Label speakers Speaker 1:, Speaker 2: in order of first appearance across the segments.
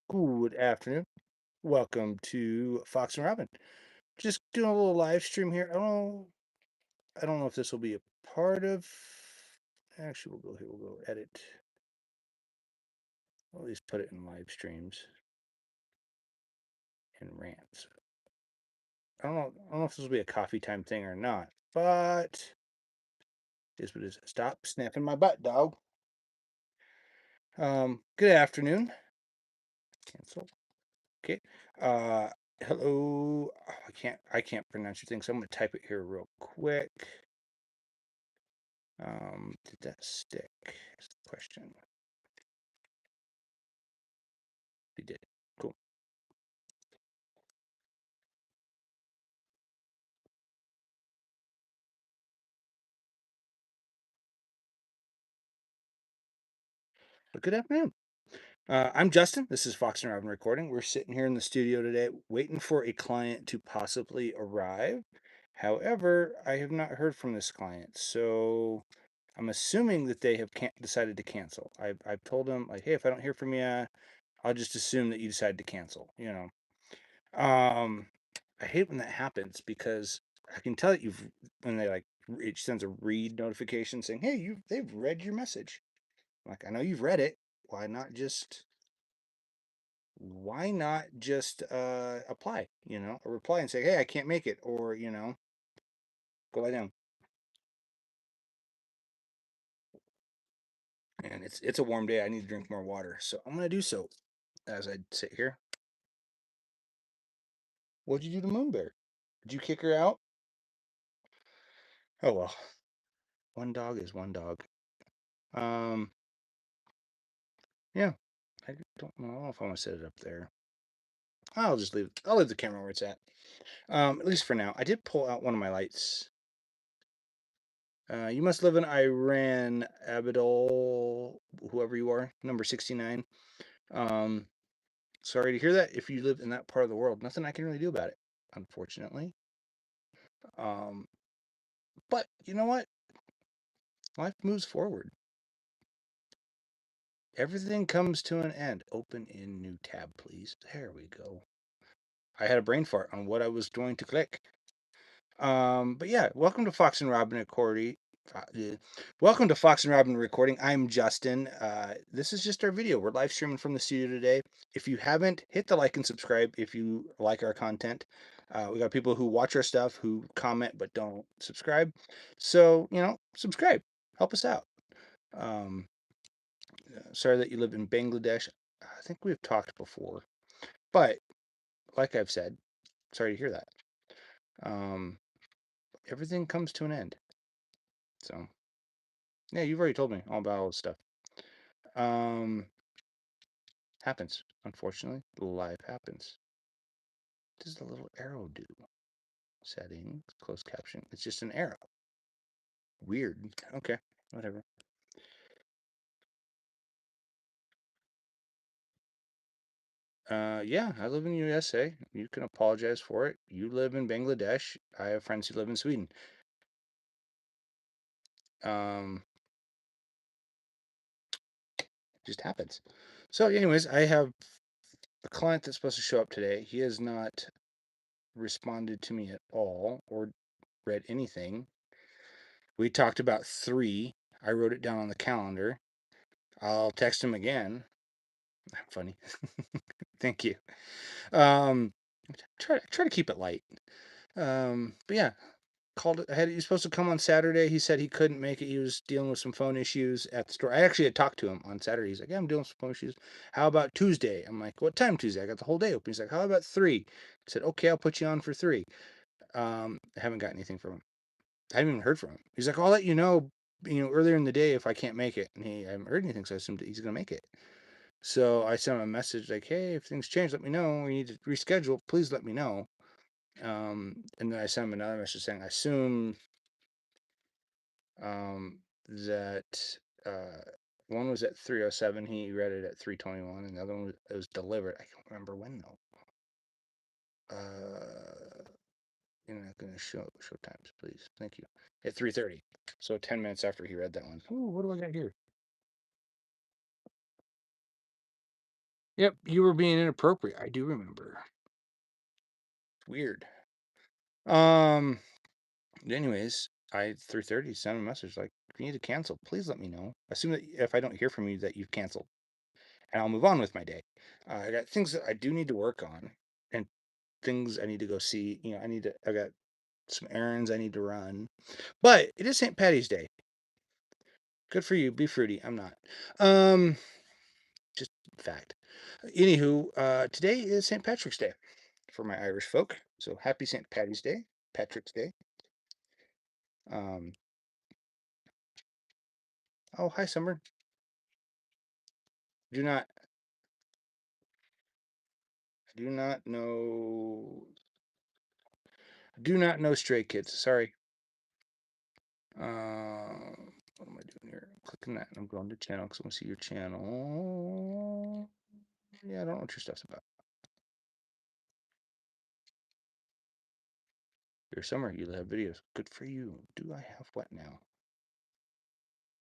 Speaker 1: Good afternoon. Welcome to Fox and Robin. Just doing a little live stream here. I don't know if this will be a part of. Actually, we'll go here. We'll go edit. I'll at least put it in live streams and rants. I don't know if this will be a coffee time thing or not, but this what it is. Stop snapping my butt, dog. Good afternoon. Cancel. Okay. Uh, hello. Oh, I can't pronounce your thing, so I'm gonna type it here real quick. Did that stick? Is the question. We did. Cool. But good afternoon. I'm Justin. This is Fox and Robyn Recording. We're sitting here in the studio today waiting for a client to possibly arrive. However, I have not heard from this client, so I'm assuming that they have decided to cancel. I've told them, like, hey, if I don't hear from you, I'll just assume that you decided to cancel. Um, I hate when that happens because I can tell that when they like it sends a read notification saying, "Hey, they've read your message." Like, I know you've read it. Why not just why not just apply, or reply and say, "Hey, I can't make it," or, go lie down. And it's a warm day. I need to drink more water. So I'm gonna do so as I sit here. What'd you do to Moonbear? Did you kick her out? Oh well. One dog is one dog. Um, yeah. I don't know if I want to set it up there. I'll leave the camera where it's at. At least for now. I did pull out one of my lights. You must live in Iran, Abidol, whoever you are, number 69. Um, Sorry to hear that. If you live in that part of the world, nothing I can really do about it, unfortunately. Um, but you know what? Life moves forward. Everything comes to an end. Open in new tab, please. There we go. I had a brain fart on what I was going to click. But yeah, welcome to Fox and Robyn Recording. Welcome to Fox and Robyn Recording. I'm Justin. This is just our video. We're live streaming from the studio today. If you haven't, hit the like and subscribe if you like our content. We got people who watch our stuff who comment but don't subscribe. So, subscribe. Help us out. Um, Sorry that you live in Bangladesh. I think we've talked before. But like I've said, sorry to hear that. Um, Everything comes to an end. So, yeah, you've already told me all about all this stuff. Um, Happens. Unfortunately, life happens. What does the little arrow do? Settings, closed caption. It's just an arrow. Weird. Okay, whatever. Yeah, I live in the USA. You can apologize for it. You live in Bangladesh. I have friends who live in Sweden. Um, just happens. So, anyways, I have a client that's supposed to show up today. He has not responded to me at all or read anything. We talked about 3. I wrote it down on the calendar. I'll text him again. Funny. Thank you. Um, try to keep it light. But yeah, called it. He was supposed to come on Saturday. He said he couldn't make it. He was dealing with some phone issues at the store. I actually had talked to him on Saturday. He's like, "Yeah, I'm dealing with some phone issues. How about Tuesday?" I'm like, "What time Tuesday? I got the whole day open." He's like, "How about 3?" I said, "Okay, I'll put you on for 3." I haven't got anything from him. I haven't even heard from him. He's like, "I'll let you know, earlier in the day if I can't make it." And I haven't heard anything, so I assumed that he's gonna make it. So I sent him a message like, "Hey, if things change, let me know. We need to reschedule. Please let me know." And then I sent him another message saying, "I assume that one was at 3:07. He read it at 3:21, and the other one it was delivered. I can't remember when though. You're not gonna show times, please. Thank you. At 3:30. So 10 minutes after he read that one. Ooh, what do I got here? Yep, you were being inappropriate. I do remember. Weird. Um. Anyways, I 3:30 sent a message like, if you need to cancel, please let me know. Assume that if I don't hear from you, that you've canceled, and I'll move on with my day. I got things that I do need to work on, and things I need to go see. I got some errands I need to run. But it is St. Patty's Day. Good for you. Be fruity. I'm not. Um, just fact. Anywho, today is St. Patrick's Day for my Irish folk. So happy St. Patty's Day, Patrick's Day. Um, oh, hi, Summer. Do not, do not know, do not know Stray Kids. Sorry. What am I doing here? I'm clicking that and I'm going to channel because I want to see your channel. Yeah, I don't know what your stuff's about. Your summer, you have videos. Good for you. Do I have what now?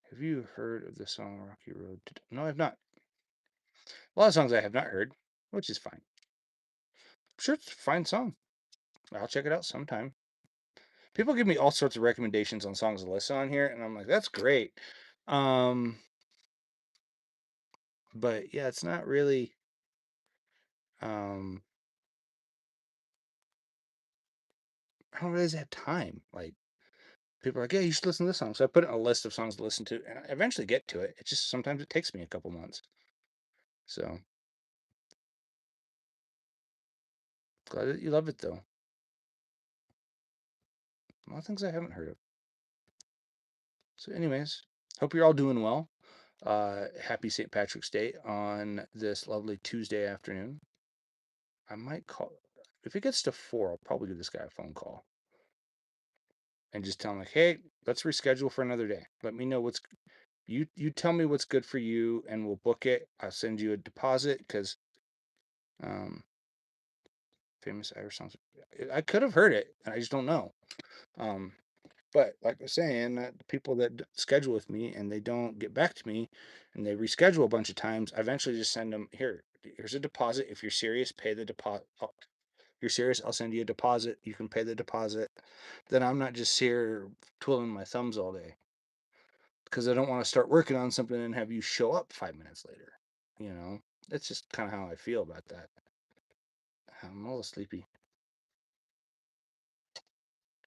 Speaker 1: Have you heard of the song Rocky Road? No, I've not. A lot of songs I have not heard, which is fine. I'm sure it's a fine song. I'll check it out sometime. People give me all sorts of recommendations on songs to listen on here, and I'm like, that's great. Um, but yeah, it's not really. Um, I don't really have time. Like people are like, yeah, you should listen to this song. So I put it in a list of songs to listen to, and I eventually get to it. It just sometimes it takes me a couple months. So glad that you love it though. A lot of things I haven't heard of. So, anyways, hope you're all doing well. Happy St. Patrick's Day on this lovely Tuesday afternoon. I might call if it gets to 4. I'll probably give this guy a phone call and just tell him like, hey, let's reschedule for another day. Let me know what's you tell me what's good for you, and we'll book it. I'll send you a deposit because um, famous Irish songs. I could have heard it, and I just don't know. Um, But like I was saying, the people that schedule with me and they don't get back to me and they reschedule a bunch of times, I eventually just send them here. Here's a deposit. If you're serious, pay the deposit. If you're serious, I'll send you a deposit. You can pay the deposit. Then I'm not just here twiddling my thumbs all day because I don't want to start working on something and have you show up 5 minutes later. You know, that's just kind of how I feel about that. I'm a little sleepy.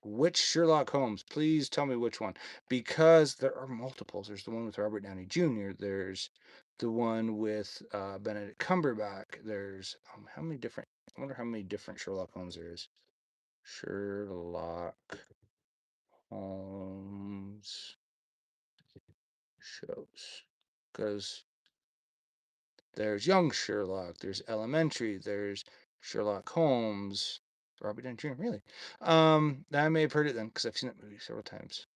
Speaker 1: Which Sherlock Holmes? Please tell me which one. Because there are multiples. There's the one with Robert Downey Jr., there's the one with Benedict Cumberbatch. There's how many different, I wonder how many different Sherlock Holmes there is. Sherlock Holmes shows. Because there's Young Sherlock, there's Elementary, there's Sherlock Holmes. Robert Downey Jr., really? I may have heard it then because I've seen that movie several times.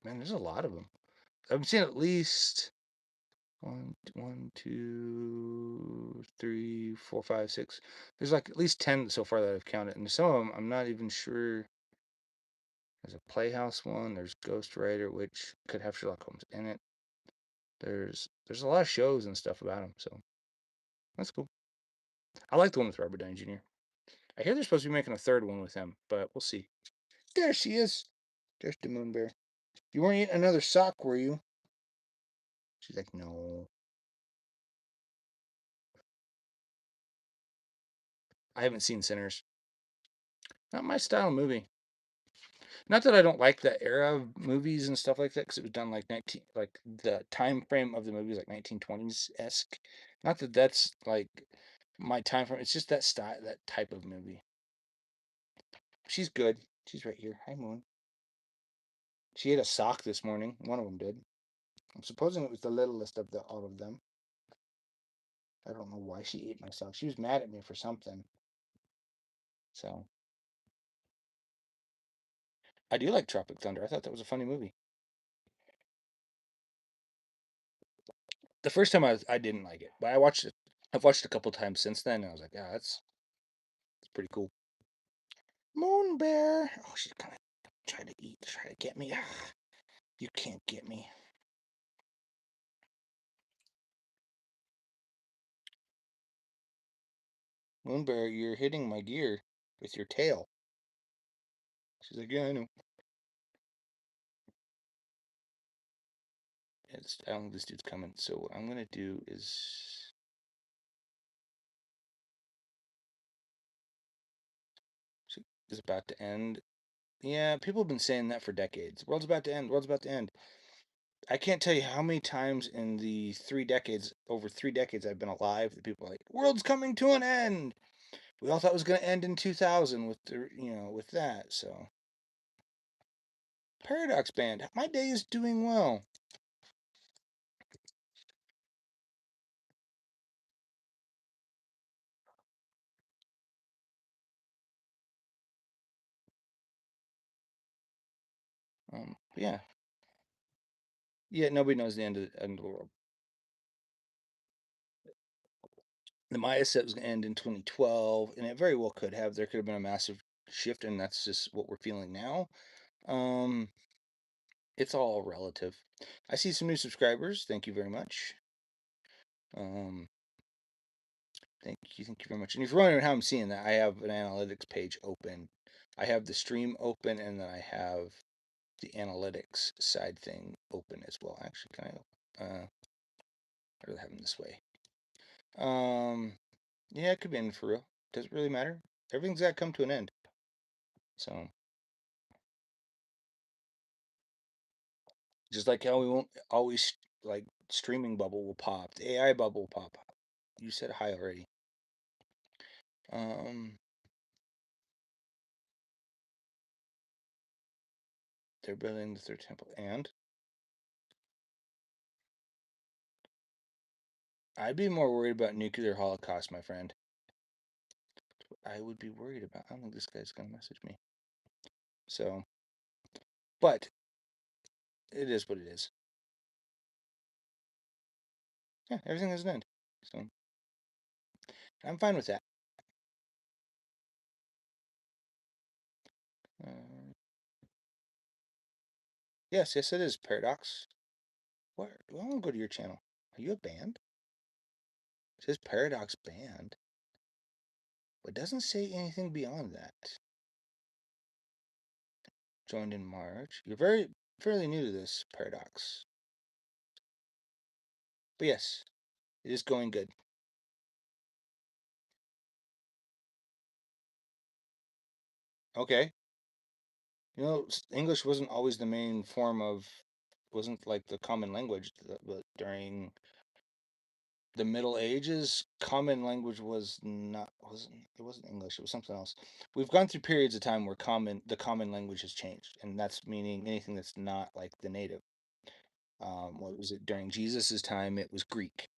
Speaker 1: Man, there's a lot of them. I've seen at least one, two, three, four, five, six. There's like at least 10 so far that I've counted, and some of them I'm not even sure. There's a Playhouse one. There's Ghost Rider, which could have Sherlock Holmes in it. There's a lot of shows and stuff about him, so that's cool. I like the one with Robert Downey Jr. I hear they're supposed to be making a third one with him, but we'll see. There she is. There's the moon bear. You weren't eating another sock, were you? She's like, no. I haven't seen Sinners. Not my style movie. Not that I don't like that era of movies and stuff like that, because it was done like like the time frame of the movie is like 1920s esque. Not that that's like my time frame. It's just that style, that type of movie. She's good. She's right here. Hi, Moon. She ate a sock this morning. One of them did. I'm supposing it was the littlest of the all of them. I don't know why she ate my sock. She was mad at me for something. So I do like Tropic Thunder. I thought that was a funny movie. The first time I didn't like it, but I watched it. I've watched it a couple times since then, and I was like, yeah, that's pretty cool. Moon bear. Oh, she's gonna try to eat, try to get me. Ah, you can't get me. Moonbear, you're hitting my gear with your tail. She's like, yeah, I know. I don't think this dude's coming. So what I'm gonna do is about to end. Yeah, people have been saying that for decades. World's about to end. World's about to end. I can't tell you how many times in the over 3 decades I've been alive, that people are like, "World's coming to an end." We all thought it was going to end in 2000 with with that. So, Paradox Band, my day is doing well. Yeah, yeah. Nobody knows the end of the world. The Maya set was going to end in 2012, and it very well could have. There could have been a massive shift, and that's just what we're feeling now. Um, it's all relative. I see some new subscribers. Thank you very much. Um, thank you very much. And if you're wondering how I'm seeing that, I have an analytics page open. I have the stream open, and then I have the analytics side thing open as well. Actually, can I? I'd rather have them this way. Yeah, it could be ending for real. Does it really matter? Everything's got to come to an end. So, just like how we won't always like streaming bubble will pop, the AI bubble will pop. You said hi already. Um, they're building the third temple, and I'd be more worried about nuclear holocaust, my friend. I would be worried about. I don't think this guy's gonna message me. So, but it is what it is. Yeah, everything has an end. So I'm fine with that. Uh, yes, it is Paradox. Where? I want to go to your channel. Are you a band? It says Paradox Band, but it doesn't say anything beyond that. Joined in March. You're fairly new to this, Paradox. But yes, it is going good. Okay. English wasn't always the main form of, wasn't like the common language, but during the Middle Ages, common language wasn't English, it was something else. We've gone through periods of time where the common language has changed, and that's meaning anything that's not like the native. What was it during Jesus's time? It was Greek.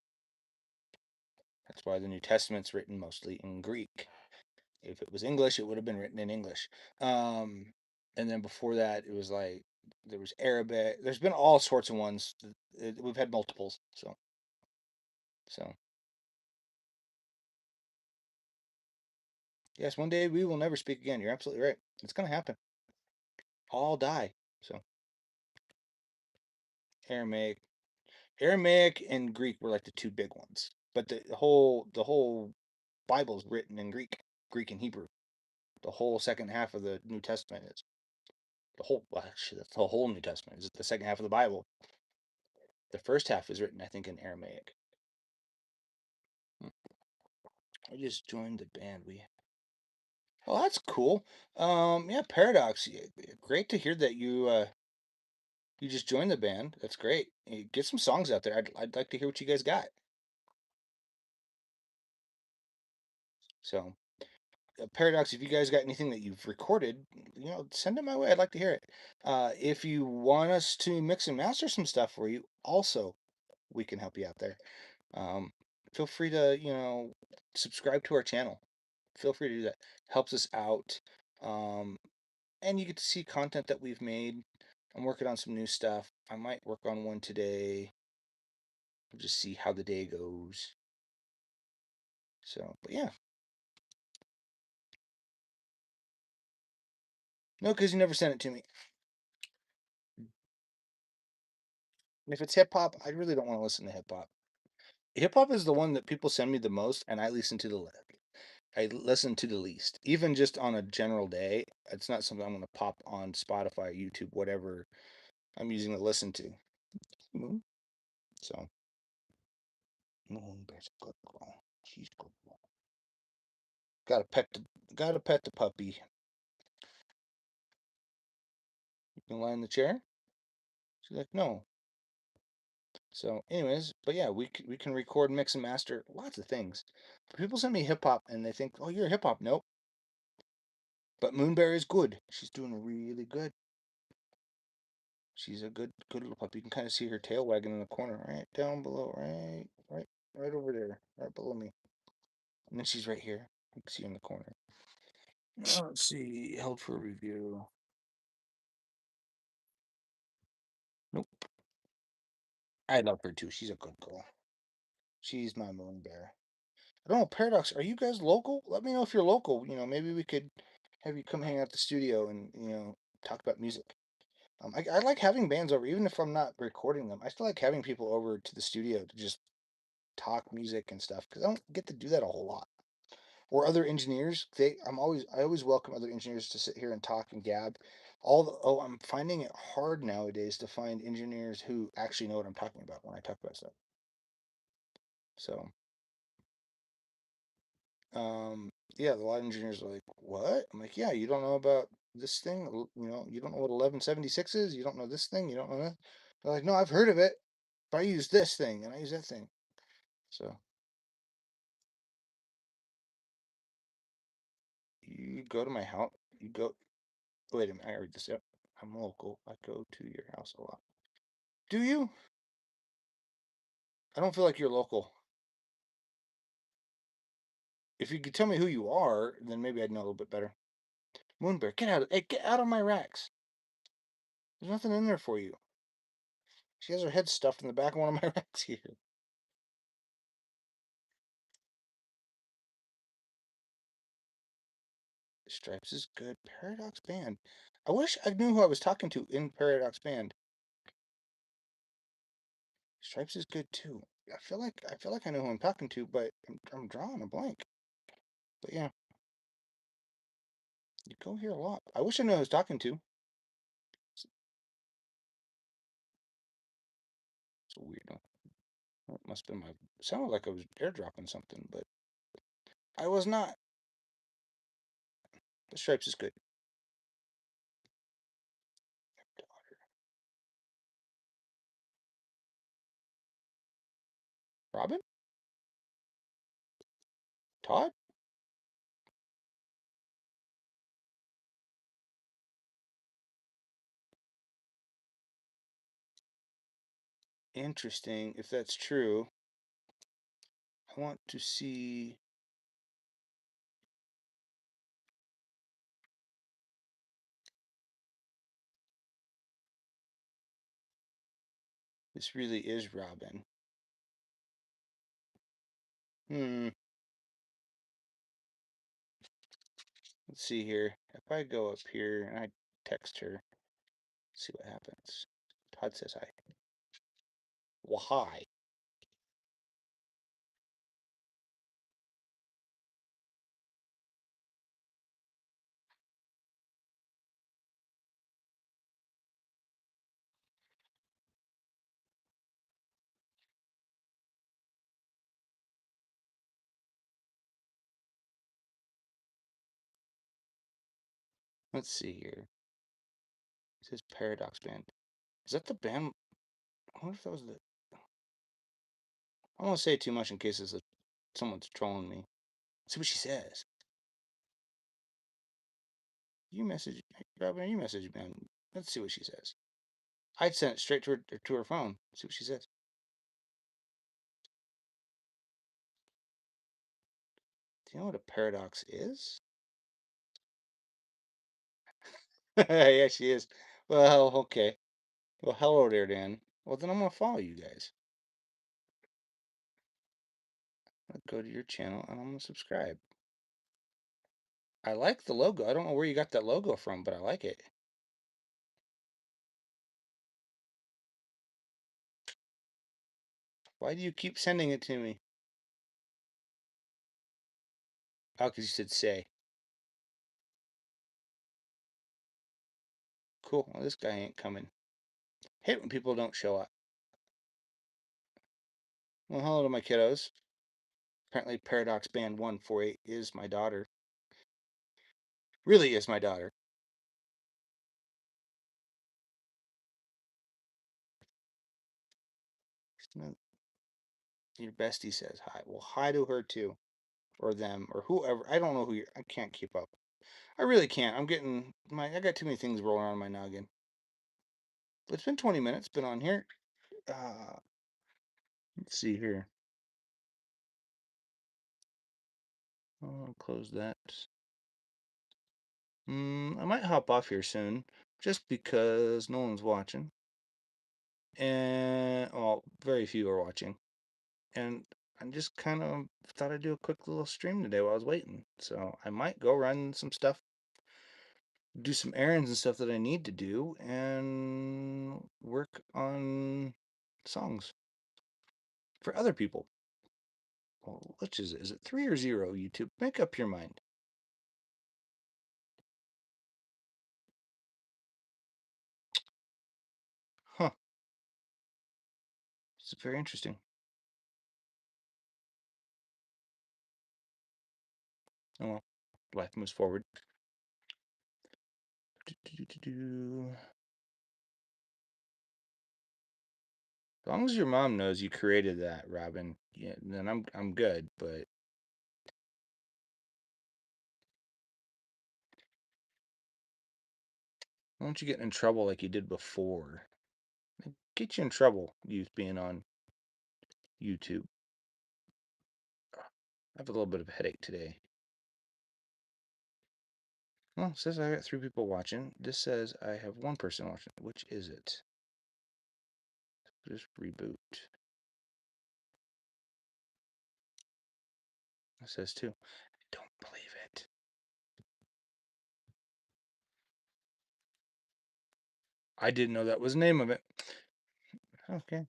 Speaker 1: That's why the New Testament's written mostly in Greek. If it was English, it would have been written in English. Um, and then before that, it was like there was Arabic. There's been all sorts of ones. We've had multiples. So yes, one day we will never speak again. You're absolutely right. It's gonna happen. All die. So Aramaic, Aramaic and Greek were like the two big ones. But the whole Bible's written in Greek and Hebrew. The whole second half of the New Testament is well, actually, that's the whole New Testament. Is the second half of the Bible. The first half is written, I think, in Aramaic. I just joined the band. Oh, that's cool. Yeah, Paradox. Great to hear that you just joined the band. That's great. Get some songs out there. I'd like to hear what you guys got. So, Paradox, if you guys got anything that you've recorded, send it my way. I'd like to hear it. If you want us to mix and master some stuff for you, also we can help you out there. Um, feel free to subscribe to our channel. Feel free to do that. Helps us out. Um, and you get to see content that we've made. I'm working on some new stuff. I might work on one today. We'll just see how the day goes. So, but yeah. No, because you never sent it to me. And if it's hip hop, I really don't want to listen to hip hop. Hip hop is the one that people send me the most, and I listen to the least. I listen to the least. Even just on a general day, it's not something I'm going to pop on Spotify, YouTube, whatever I'm using to listen to. So, Moonbear's a good girl. She's a good girl. Gotta pet the puppy. You can lie in the chair. She's like, no. So, anyways, but yeah, we can record, mix, and master lots of things. But people send me hip hop, and they think, oh, you're hip hop. Nope. But Moonbear is good. She's doing really good. She's a good little puppy. You can kind of see her tail wagging in the corner, right down below, right over there, right below me. And then she's right here. You can see her in the corner. Let's see. Held for review. Nope. I love her too. She's a good girl. She's my Moonbear. I don't know, Paradox, are you guys local? Let me know if you're local. Maybe we could have you come hang out at the studio and, talk about music. I like having bands over, even if I'm not recording them. I still like having people over to the studio to just talk music and stuff because I don't get to do that a whole lot. Or other engineers, I always welcome other engineers to sit here and talk and gab. I'm finding it hard nowadays to find engineers who actually know what I'm talking about when I talk about stuff. So, yeah, a lot of engineers are like, "What?" I'm like, "Yeah, you don't know about this thing? You don't know what 1176 is? You don't know this thing? You don't know that?" They're like, "No, I've heard of it, but I use this thing and I use that thing." So you go to my house. You go. Wait a minute, I read this out. I'm local. I go to your house a lot. Do you? I don't feel like you're local. If you could tell me who you are, then maybe I'd know a little bit better. Moonbear, get out of my racks. There's nothing in there for you. She has her head stuffed in the back of one of my racks here. Stripes is good. Paradox Band. I wish I knew who I was talking to in Paradox Band. Stripes is good too. I feel like I know who I'm talking to, but I'm drawing a blank. But yeah, you go here a lot. I wish I knew who I was talking to. It's a weird one. Well, it must have been my. Sounded like I was airdropping something, but I was not. The Stripes is good. Robyn? Todd? Interesting. If that's true, I want to see. This really is Robyn. Hmm. Let's see here. If I go up here and I text her, see what happens. Todd says hi. Well, hi. Let's see here. It says Paradox Band. Is that the band? I wonder if that was the. I won't say too much in case someone's trolling me. Let's see what she says. You message Robyn. You message me. Let's see what she says. I'd send it straight to her phone. See what she says. Do you know what a paradox is? Yeah, she is. Well, okay. Well, hello there, Dan. Well, then I'm gonna follow you guys. I'll go to your channel and I'm gonna subscribe. I like the logo. I don't know where you got that logo from, but I like it. Why do you keep sending it to me? Oh, because you said say. Cool. Well, this guy ain't coming. Hate when people don't show up. Well, hello to my kiddos. Apparently, Paradox Band 148 is my daughter. Really is my daughter. Your bestie says hi. Well, hi to her too, or them, or whoever. I don't know who you're. I can't keep up. I really can't. I got too many things rolling on my noggin. It's been 20 minutes. Been on here. Uh, let's see here. I'll close that. I might hop off here soon, just because no one's watching, and well, very few are watching, and I just kind of thought I'd do a quick little stream today while I was waiting. So I might go run some stuff, do some errands and stuff that I need to do, and work on songs for other people. Well, which is it? Is it 3 or 0? YouTube, make up your mind. Huh? It's very interesting. Oh well, life moves forward. As long as your mom knows you created that, Robyn, yeah, then I'm good. But why don't you get in trouble like you did before? Get you in trouble, you being on YouTube. I have a little bit of a headache today. Well, it says I got 3 people watching. This says I have 1 person watching. Which is it? Just reboot. It says 2. Don't believe it. I didn't know that was the name of it. Okay.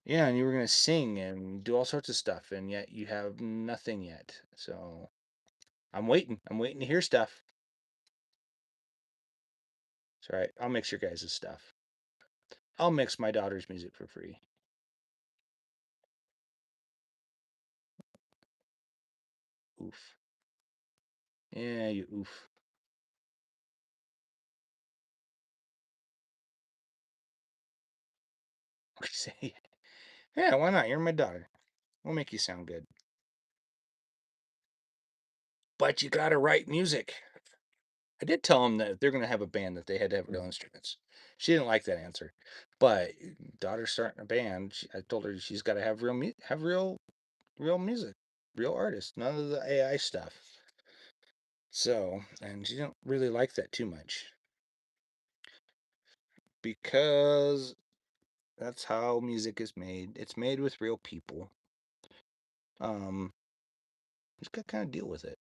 Speaker 1: Yeah, and you were gonna sing and do all sorts of stuff, and yet you have nothing yet. So I'm waiting. I'm waiting to hear stuff. It's all right. I'll mix your guys' stuff. I'll mix my daughter's music for free. Oof. Yeah, you oof. Say, yeah, why not? You're my daughter. We'll make you sound good. But you gotta write music. I did tell them that if they're gonna have a band, that they had to have real instruments. She didn't like that answer, but daughter's starting a band. I told her she's got to have real music, real artists, none of the AI stuff. So, and she didn't really like that too much because that's how music is made. It's made with real people. Um, just got to kind of deal with it.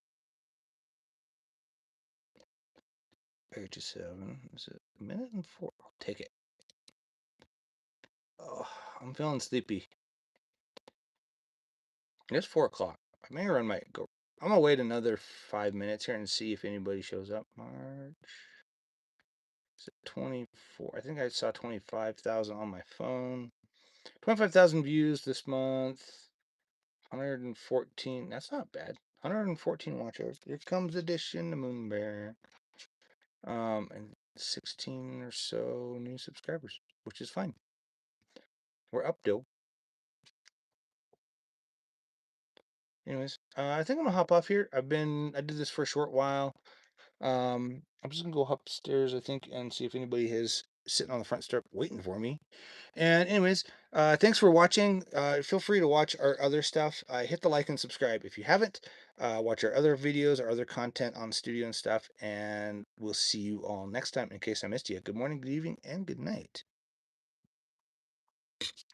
Speaker 1: 37. Is it a minute and 4? I'll take it. Oh, I'm feeling sleepy. It's 4 o'clock. I may run my go. I'm gonna wait another 5 minutes here and see if anybody shows up. March. Is it 24? I think I saw 25,000 on my phone. 25,000 views this month. 114. That's not bad. 114 watchers. Here comes Edition, the Moon Bear. And 16 or so new subscribers, which is fine. We're up, though. Anyways, I think I'm gonna hop off here. I did this for a short while. I'm just gonna go upstairs, I think, and see if anybody is sitting on the front step waiting for me. And anyways, thanks for watching. Feel free to watch our other stuff. Hit the like and subscribe if you haven't. Watch our other videos, our other content on studio and stuff. And we'll see you all next time. In case I missed you, good morning, good evening, and good night.